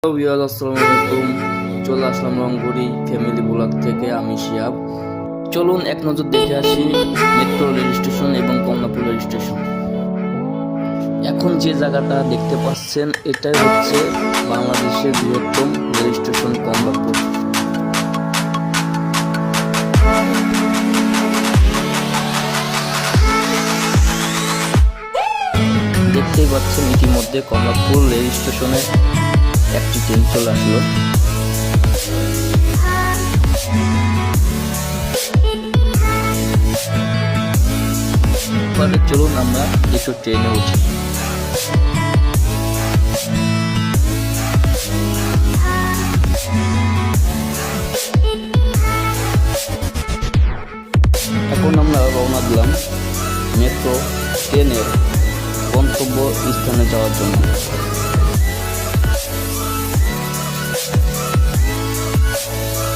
Hello viewers, আসসালামু আলাইকুম। চলে আসলাম রংপুরি ফ্যামিলি ব্লগ থেকে। আমি শিহাব। চলুন এক নজর দেখে আসি মেট্রো রেল স্টেশন এবং কমলাপুর রেল স্টেশন। এখন যে জায়গাটা দেখতে পাচ্ছেন এটাই হচ্ছে বাংলাদেশের বৃহত্তম রেল স্টেশন কমলাপুর। দেখতেই পাচ্ছেন ইতিমধ্যে কমলাপুর রেল স্টেশনে একটি ট্রেন চলে আসলো। চলুন আমরা একটু ট্রেনে উঠি। এখন আমরা রওনা দিলাম মেট্রো ট্রেনের গন্তব্য স্থানে যাওয়ার জন্য।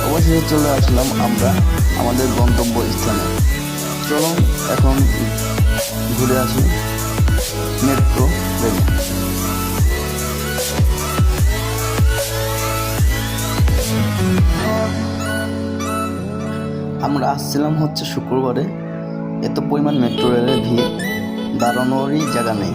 অবশেষে চলে আসলাম আমরা আমাদের গন্তব্য স্থানে। চলুন এখন ঘুরে আসি মেট্রো রেলে। আমরা আসছিলাম হচ্ছে শুক্রবারে। এত পরিমাণ মেট্রো রেলের ভিড়, দাঁড়ানোরই জায়গা নেই।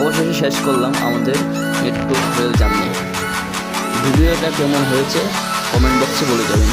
অবশেষে শেষ করলাম আমাদের মেট্রো রেল জার্নি। ভিডিওটা কেমন হয়েছে কমেন্ট বক্সে বলে যাবেন।